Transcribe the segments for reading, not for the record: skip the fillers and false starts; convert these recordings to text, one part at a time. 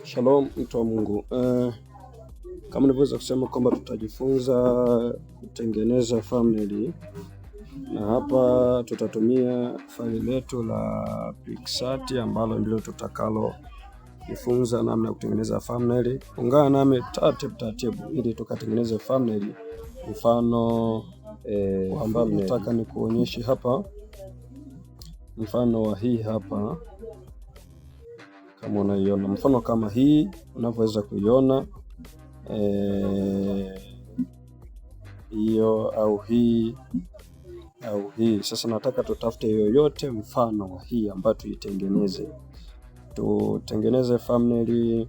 Shalom mtu wa Mungu. Kama nilivyoweza kusema kwamba tutajifunza kutengeneza thumbnail, na hapa tutatumia faili letu la PicsArt ambalo ndilo tutakalo jifunza namna ya kutengeneza thumbnail. Ungana nami taratibu ili tukatengeneze thumbnail mfano ambao nataka ni kuonyesha hapa, mfano wa hii hapa. Kama unaiona mfano kama hii unavyoweza kuiona hiyo au hii au hii. Sasa nataka tutafute yoyote mfano wa hii ambayo tuitengeneze. Tutengeneze thumbnail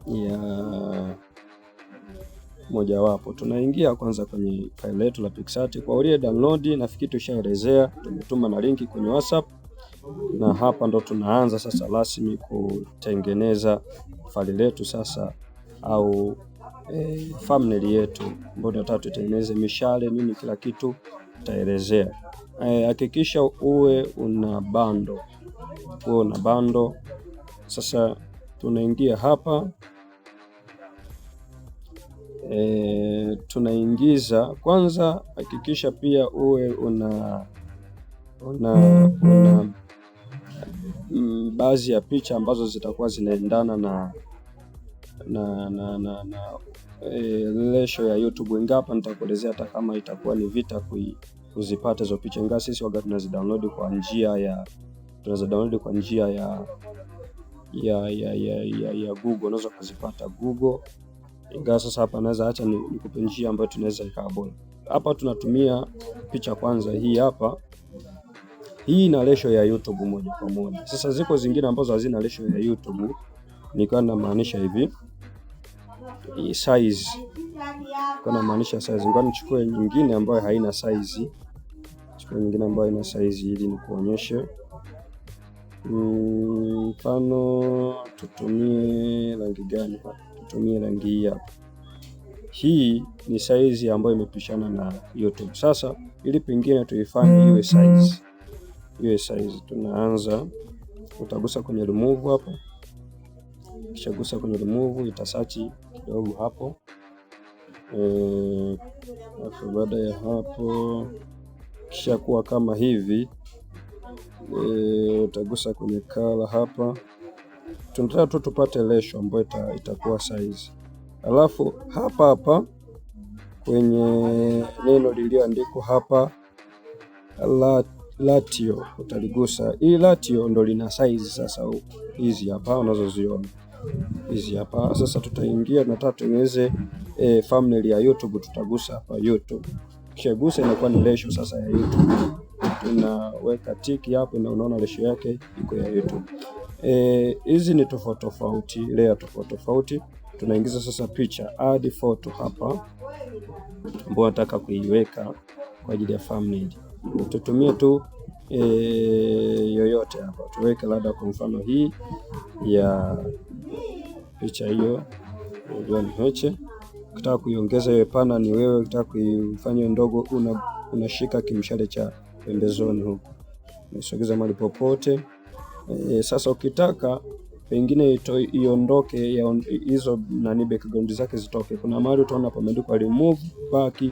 ya mojawapo. Tunaingia kwanza kwenye faili letu la PicsArt. Kwa ulie download, nafikiri tushaelezea, tumetuma na linki kwenye WhatsApp. Na hapa ndo tunaanza sasa rasmi kutengeneza faili letu sasa, au thumbnail yetu ambayo tunataka tutengeneze mishale nini, kila kitu tutaelezea. Hakikisha uwe una bando. Sasa tunaingia hapa, tunaingiza kwanza. Hakikisha pia uwe una baadhi ya picha ambazo zitakuwa zinaendana na ratio ya YouTube. Ingapa nitakuelezea hata kama itakuwa ni vita kuzipata hizo picha, ingawa sisi wakati tunazidownload kwa njia ya Google, unaweza kuzipata Google. Ingawa sasa hapa naweza acha nikupe njia ambayo tunaweza ikawa bora. Hapa tunatumia picha kwanza, hii hapa. Hii ina ratio ya YouTube moja kwa moja. Sasa ziko zingine ambazo hazina ratio ya YouTube. Nilikuwa namaanisha hivi, size. Nilikuwa namaanisha size. Ngoja nichukue nyingine ambayo haina size. Ili nikuonyeshe. Mfano tutumie rangi gani hapa? Tutumie rangi hii hapa. Hii ni size ambayo imepishana na YouTube. Sasa ili pengine tuifanye iwe size. Tunaanza, utagusa kwenye remove hapo. Kisha gusa kwenye remove, itasearch kidogo hapo. Baada ya hapo, kisha kuwa kama hivi, utagusa kwenye color hapa. Tunataka tu tupate ratio ambayo itakuwa size. Alafu hapa kwenye neno lililoandikwa hapa ratio utaligusa. Hii ratio ndo lina size sasa. Hizi hapa unazoziona hizi hapa. Sasa tutaingia, tunataka tutengeneze thumbnail ya YouTube. Tutagusa hapa YouTube, kisha gusa, inakuwa ni ratio sasa ya YouTube. Tunaweka tiki hapo na unaona ratio yake iko ya YouTube. Hizi ni tofauti, layer tofauti. Tunaingiza sasa picha, add photo hapa ambayo nataka kuiweka kwa ajili ya thumbnail. Tutumie tu yoyote hapa. Tuweke labda kwa mfano hii ya picha hiyo, John Heche. Ukitaka kuiongeza iwe pana ni wewe, ukitaka kuifanya ndogo unashika kimshale cha pembezoni huko, unasogeza mahali popote. Sasa ukitaka pengine iondoke hizo background zake zitoke, kuna mahali utaona pameandikwa remove back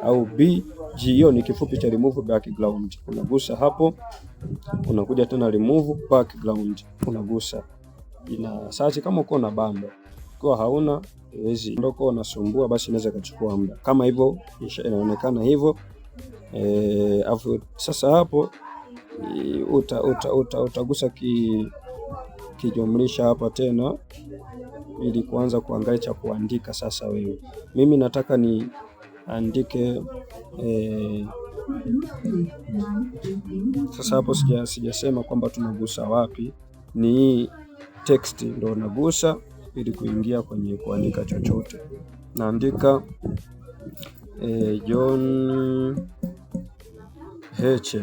au BG. Hiyo ni kifupi cha remove background. Unagusa hapo, unakuja tena remove background, unagusa. Ina search kama uko na bando. Kwa hauna hizi ndoko unasumbua, basi inaweza kuchukua muda. Kama hivyo inaonekana hivyo. Afu sasa hapo utagusa kijumlisha hapa tena ili kuanza kuangalia cha kuandika. Sasa wewe, mimi nataka ni andike sasa hapo sijasema kwamba tunagusa wapi, ni text ndio nagusa ili kuingia kwenye kuandika chochote. Naandika John Heche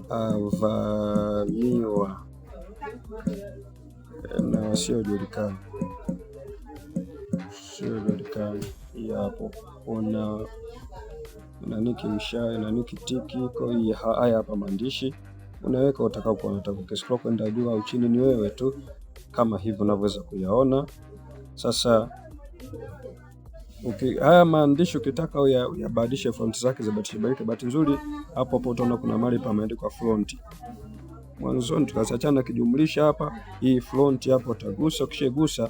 avamiwa na wasiojulikana. Hapo una niki mshale na niki tiki. Kwa hiyo haya hapa maandishi unaweka utakapokuwa unataka. Ukiscroll kwenda juu au chini ni wewe tu, kama hivyo unavyoweza kuyaona. Sasa haya maandishi ukitaka uyabadilishe font zake zibadilike. Bahati nzuri hapo utaona kuna mahali pameandikwa font. Mwanzoni tukachana kijumlisha hapa, hii font hapo utagusa, ukishagusa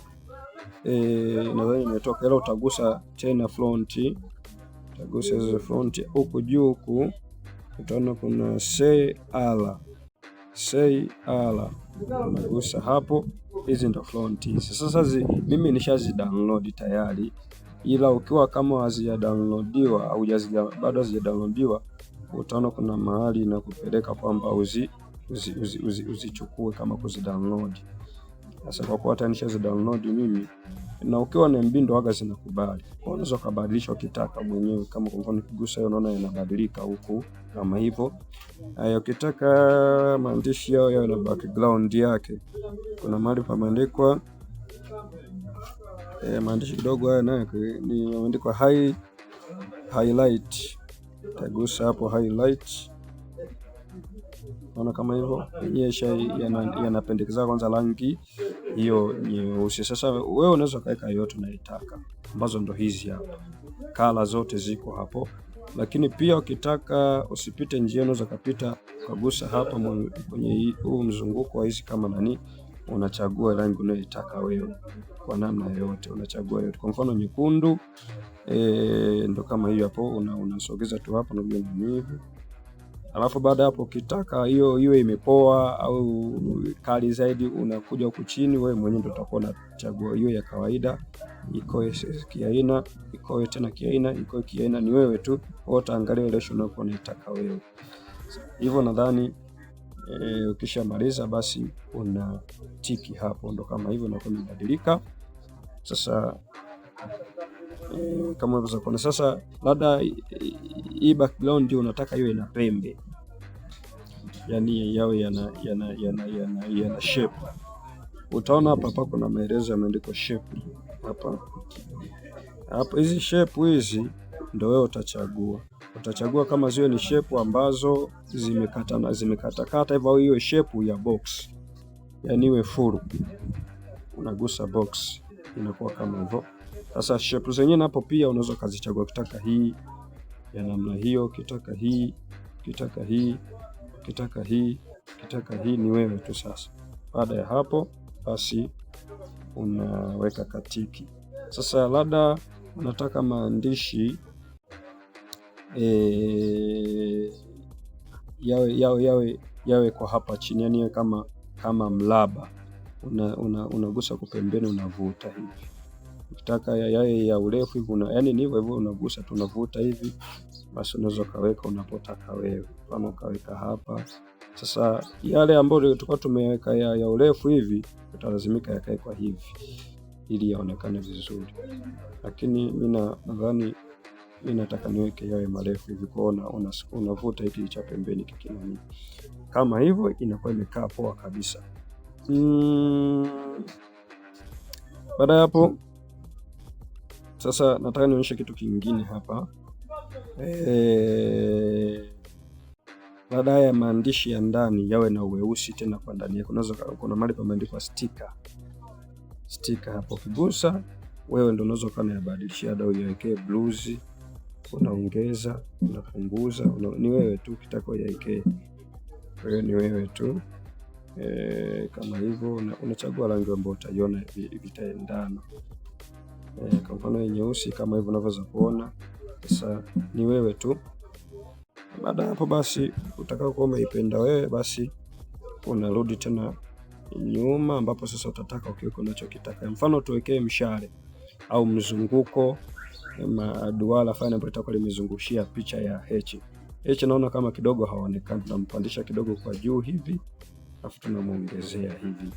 nadhani imetoka, ila utagusa tena font, utagusa hizo font huku juu huku utaona kuna say all, unagusa hapo. Hizi ndo font hizi. Sasa mimi nishazi download tayari, ila ukiwa kama hazija downloadiwa au bado hazija downloadiwa, utaona kuna mahali na kupeleka kwamba uzichukue kama kuzidownload. Sasa kwa kuwa nishazi download mimi, na ukiwa na MB ndo waga zinakubali, unaweza kubadilisha ukitaka mwenyewe. Kama kwa mfano ukigusa hiyo unaona yanabadilika huku kama hivyo. Haya, ukitaka maandishi yao yawe na background yake, kuna mahali pameandikwa maandishi kidogo haya nayo ni yameandikwa highlight. Tagusa hapo highlight, unaona kama hivyo yanapendekeza kwanza rangi hiyo nyeusi. Sasa wewe unaweza kaweka yote unayotaka, ambazo ndo hizi hapa, kala zote ziko hapo. Lakini pia ukitaka usipite njia, unaweza kupita ukagusa hapa kwenye huu mzunguko wa hizi kama nani, unachagua rangi unayotaka wewe kwa namna yoyote, unachagua yote. Kwa mfano nyekundu, ndo kama hiyo hapo, unasogeza tu hapo na hivi. Alafu baada hapo ukitaka hiyo imepoa au kali zaidi, unakuja huku chini, wewe mwenyewe ndio utakuwa unachagua hiyo ya kawaida, iko kiaina, iko tena kiaina, iko kiaina, ni wewe tu, utaangalia ile unayokuwa unataka wewe. Hivyo nadhani ukishamaliza basi una tiki hapo, ndo kama hivyo inakuwa imebadilika. Sasa kama unaweza kuona sasa, labda hii background unataka iwe na pembe, yani yawe yana shape. Utaona hapa kuna maelezo yameandikwa shape hapa. Hizi shape hizi ndio wewe utachagua kama ziwe ni shape ambazo zimekatakata hivyo, au hiyo shape ya box, yani iwe full. Unagusa box inakuwa kama hivyo. Sasa shape zenyewe hapo pia unaweza kuzichagua, kitaka hii ya namna hiyo, kitaka hii, kitaka hii, kitaka hii, kitaka hii, ni wewe tu. Sasa baada ya hapo basi unaweka katiki. Sasa labda unataka maandishi yawe kwa hapa chini, yani kama mlaba, unagusa kwa pembeni, unavuta hivi. Ukitaka yawe ya urefu hivi, yani ni hivyo unagusa tu, unavuta hivi, basi unaweza kaweka unapotaka wewe. Kama ukaweka hapa sasa, yale ambayo tulikuwa tumeweka ya urefu hivi, utalazimika yakae kwa hivi ili yaonekane vizuri. Lakini mimi nadhani nataka niweke yawe marefu hivi, kwa unavuta hiki cha pembeni kikinani kama hivyo, inakuwa imekaa poa kabisa. Baada hapo sasa nataka nionyeshe kitu kingine hapa. Baada ya maandishi ya ndani yawe na uweusi tena kwa ndani yake, kuna mahali pameandikwa sticker hapo. Ukigusa wewe ndio unaweza kunabadilishia au uwekee blues, unaongeza, unapunguza, ni wewe tu. Ukitaka uwekee wewe, ni wewe tu. Kama hivyo unachagua rangi ambayo utaiona vitaendana. Kwa mfano nyeusi kama hivyo unavyoweza kuona. Sasa ni wewe tu. Baada hapo basi utakao kuwa umeipenda wewe, basi unarudi tena nyuma, ambapo sasa utataka ukiweka unachokitaka. Mfano tuwekee mshale au mzunguko, duara fulani ambayo itakuwa limezungushia picha ya H. Naona kama kidogo haonekani, tunampandisha kidogo kwa juu hivi, afu tunamuongezea hivi,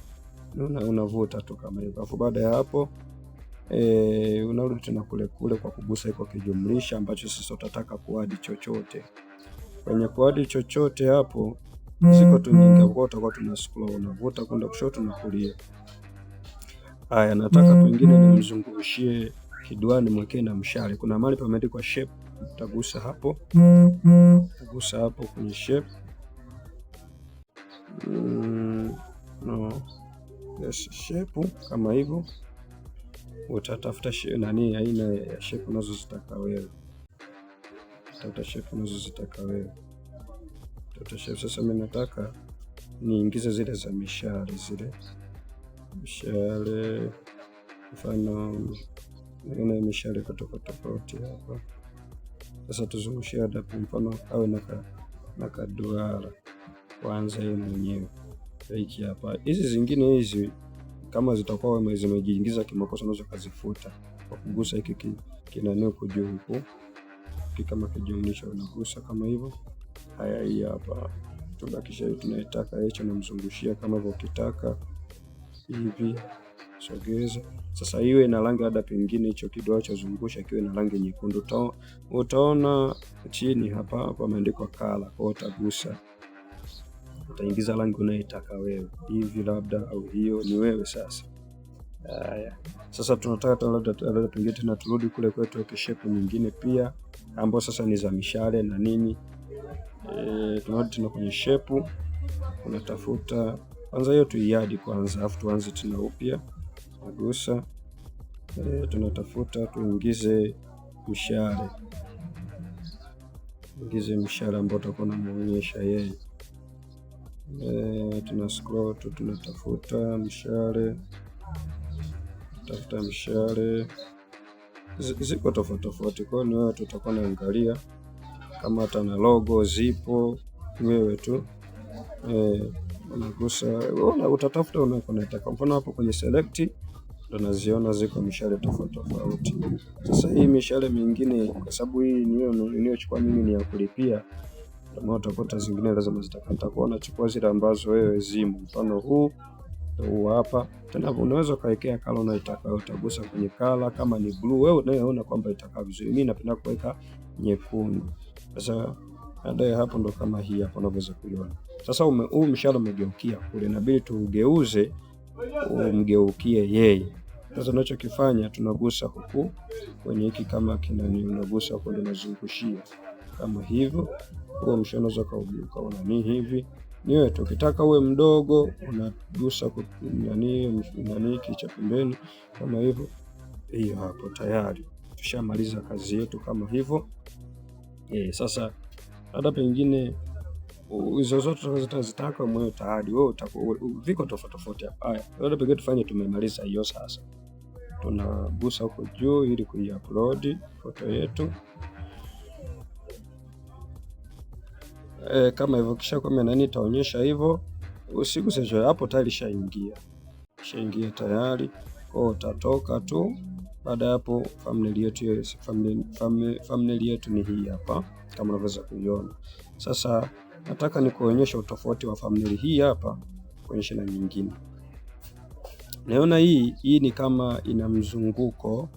unavuta tu kama hivyo. Afu baada ya hapo unarudi tena kule kwa kugusa iko kijumlisha, ambacho sasa utataka kuadi chochote. Kwenye kuadi chochote hapo ziko tu nyingi, kwa utakuwa tuna scroll, unavuta kwenda kushoto na kulia. Haya, nataka pengine nimzungushie kiduani, mwekee na mshale. Kuna mahali pameandikwa shape, utagusa hapo, utagusa hapo kwenye shape. shape kama hivyo. Utatafuta aina ya shape unazozitaka wewe. Sasa mimi nataka niingize zile za mishale, mfano na mishale tofauti hapa. Sasa tuzungushie hapa, mfano awe na kaduara kwanza yeye mwenyewe hiki hapa. Hizi zingine hizi kama zitakuwa zimejiingiza kimakosa, unaweza kuzifuta kwa kugusa hiki kinanio juu huko, kama kijumlisha unagusa kama hivyo. Haya, hii hapa tubakisha hii tunaitaka hicho, namzungushia kama hivyo. Ukitaka hivi sogeza. Sasa iwe na rangi hada, pengine hicho kidoa cha zungusha kiwe na rangi nyekundu. Utaona chini hapa pameandikwa color, kwa utagusa, utaingiza rangi unayotaka wewe, hivi labda, au hiyo ni wewe sasa. Haya, sasa tunataka labda pengine tena turudi kule kwetu shape nyingine pia ambapo sasa ni za mishale na nini. Tunarudi tena kwenye shape, unatafuta kwanza hiyo tuiadi kwanza, afu tuanze tena upya. Nagusa, tunatafuta tuingize mshale ambao tutakuwa tunamuonyesha yeye. Tuna scroll tu, tunatafuta mshale, ziko tofauti. Kwa hiyo tutakuwa naangalia kama hata na logo zipo, wewe tu unagusa, utatafuta unataka. Mfano hapo kwenye select ndo naziona ziko mishale tofauti. Sasa hii mishale mingine, kwa sababu hii niliyochukua mimi ni ya kulipia, ndio utakuta zingine lazima zitakuwa unachukua zile ambazo wewe zimu. Mfano huu hapa tena, unaweza kawekea kala unayotaka, utagusa kwenye kala. Kama ni blue, wewe unaona kwamba itakaa vizuri. Mimi napenda kuweka nyekundu. Sasa baadaye hapo ndo kama hii hapo unaweza kuiona. Sasa huu mshale umegeukia kule, inabidi tugeuze umgeukie yeye. Sasa tunachokifanya tunagusa huku kwenye hiki kama kinani, unagusa kwa unazungushia kama hivyo. Huo mshale unaweza kaona ni hivi. Ni wewe ukitaka uwe mdogo unagusa nani kicha pembeni kama hivyo. Hiyo hapo tayari tushamaliza kazi yetu kama hivyo. Sasa hata pengine hizo zote tutazitaka mwenyewe tayari, wewe viko tofauti hapa. Haya, hata pengine tufanye tumemaliza hiyo. Sasa tunagusa huko juu ili kuiupload foto yetu. Kama hivyo, kisha kwa nani itaonyesha hivyo. Usiguse hapo, tayari shaingia tayari. Kwa utatoka tu. Baada hapo thumbnail yetu ni hii hapa kama unaweza kuiona. Sasa nataka nikuonyesha utofauti wa thumbnail hii hapa kuonyesha na nyingine. Naona hii ni kama ina mzunguko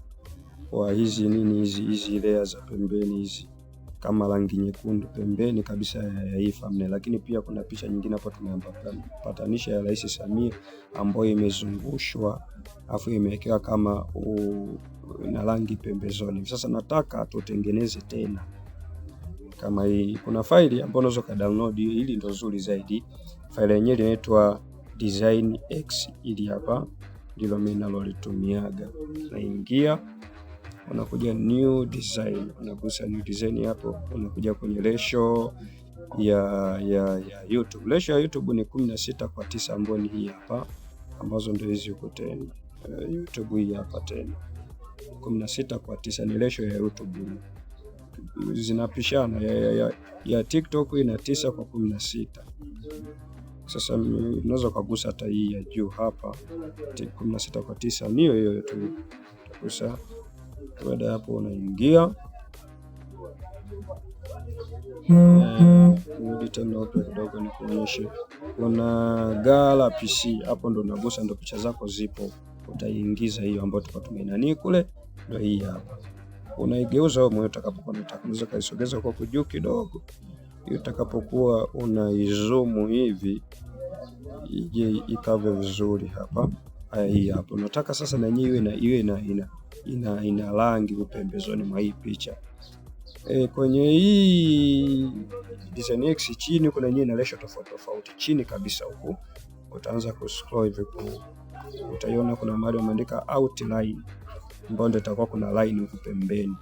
wa hizi layer za pembeni hizi, kama rangi nyekundu pembeni kabisa ya hii thumbnail. Lakini pia kuna picha nyingine hapo tumepatanisha ya Rais Samia ambayo imezungushwa afu imewekewa kama na rangi pembezoni. Sasa nataka tutengeneze tena kama hii. Kuna faili ambayo unaweza ka download, hili ndio nzuri zaidi. Faili yenyewe inaitwa Design X, ili hapa ndilo mimi nalolitumiaga. Naingia, unakuja new design, unagusa new design hapo, unakuja kwenye ratio ya YouTube. Ratio ya YouTube ni 16:9 ambayo ni hii hapa, ambazo ndio hizi huko tena. YouTube hii hapa tena 16:9 ni ratio ya YouTube. Zinapishana ya TikTok ina 9:16. Sasa unaweza kugusa hata hii ya juu hapa 16:9 ni hiyo tu. Utagusa. Baada hapo unaingia nirudi tena hapo kidogo nikuonyeshe. Kuna Gala PC hapo, ndo unagusa, ndo picha zako zipo. Utaingiza hiyo ambayo tulikuwa tumenani kule, ndio hii hapa. Unaigeuza wewe mwenyewe utakapokuwa unataka. Unaweza kaisogeza kwa juu kidogo, hiyo utakapokuwa unaizoom hivi ije ikave vizuri hapa. Haya, hii hapa unataka sasa na yenyewe iwe ina rangi pembezoni mwa hii picha. Kwenye hii Design X chini kuna yenyewe ina ratio tofauti. Chini kabisa huku utaanza kuscroll hivi, utaiona kuna mahali wameandika outline, ambapo ndio itakuwa kuna line huku pembeni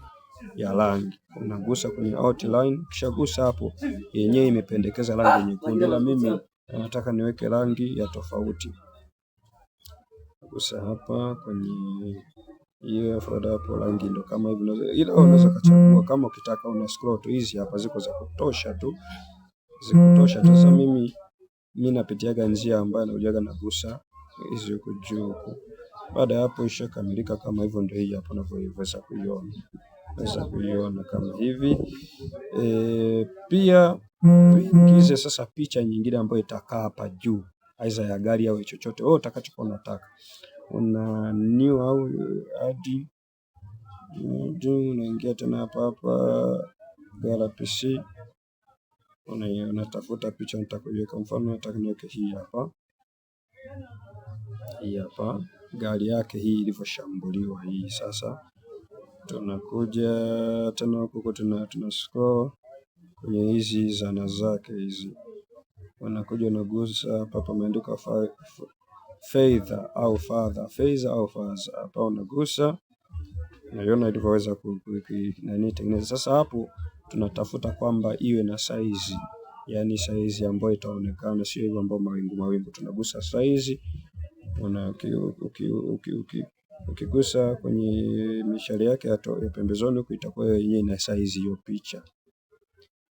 ya rangi. Unagusa kwenye outline, kisha gusa hapo, yenyewe imependekeza rangi nyekundu, ila mimi nataka niweke rangi ya tofauti. Gusa hapa kwenye hiyo folder hapo, rangi ndo kama hivi, ila unaweza kuchagua kama ukitaka. Una scroll tu, hizi hapa ziko za kutosha tu, zikutosha. Sasa mimi napitiaga njia ambayo naujaga nagusa hizi huko juu huko. Baada ya hapo ishakamilika kama hivyo, ndio hii hapa unavyoweza kuiona. Naweza kuiona kama hivi. Pia tuingize sasa picha nyingine ambayo itakaa hapa juu, aidha ya gari au chochote wewe utakachokuwa unataka. Una new au add, unaingia tena hapa Gala PC, unatafuta picha nitakuweka. Mfano nataka niweke hii hapa gari yake hii ilivyoshambuliwa hii. Sasa tunakuja tena huko tuna scroll kwenye hizi zana zake hizi, unakuja unagusa hapa pameandikwa fedha au fadha hapa, unagusa, unaiona ilivyoweza tengeneza. Sasa hapo tunatafuta kwamba iwe na size, yani size ambayo itaonekana, sio hiyo ambayo mawingu. Tunagusa size, ukigusa kwenye mishale yake ya pembezoni huko, itakuwa yenyewe ina size hiyo picha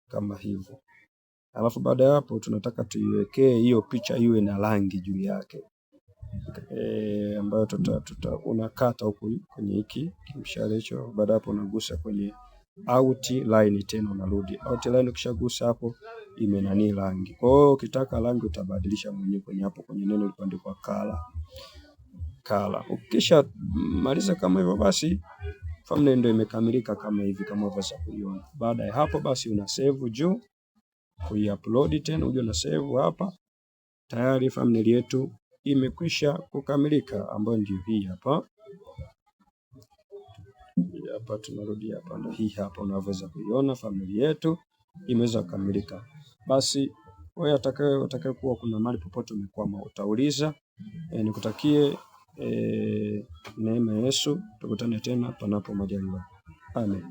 kama hivyo. Alafu baada ya hapo tunataka tuiwekee hiyo picha iwe na rangi juu yake, ambayo unakata huku kwenye hiki mshale hicho. Baada hapo unagusa kwenye outline tena, unarudi outline. Ukishagusa hapo imenani rangi. Kwa hiyo ukitaka rangi utabadilisha mwenyewe kwenye hapo kwenye neno lililoandikwa color. Ukisha maliza kama hivyo, basi thumbnail ndio imekamilika kama hivi, kama unaweza kuiona. Baada ya hapo basi una save juu, kuiupload tena, uje na save hapa. Tayari thumbnail yetu imekwisha kukamilika, ambayo ndio hii hapa. Hapa tunarudi hapa, ndio hii hapa, unaweza kuiona thumbnail yetu imeweza kukamilika. Basi wewe utakaye kuwa kuna mahali popote umekwama, utauliza. Nikutakie neema ya Yesu, tukutane tena panapo majaliwa. Amen.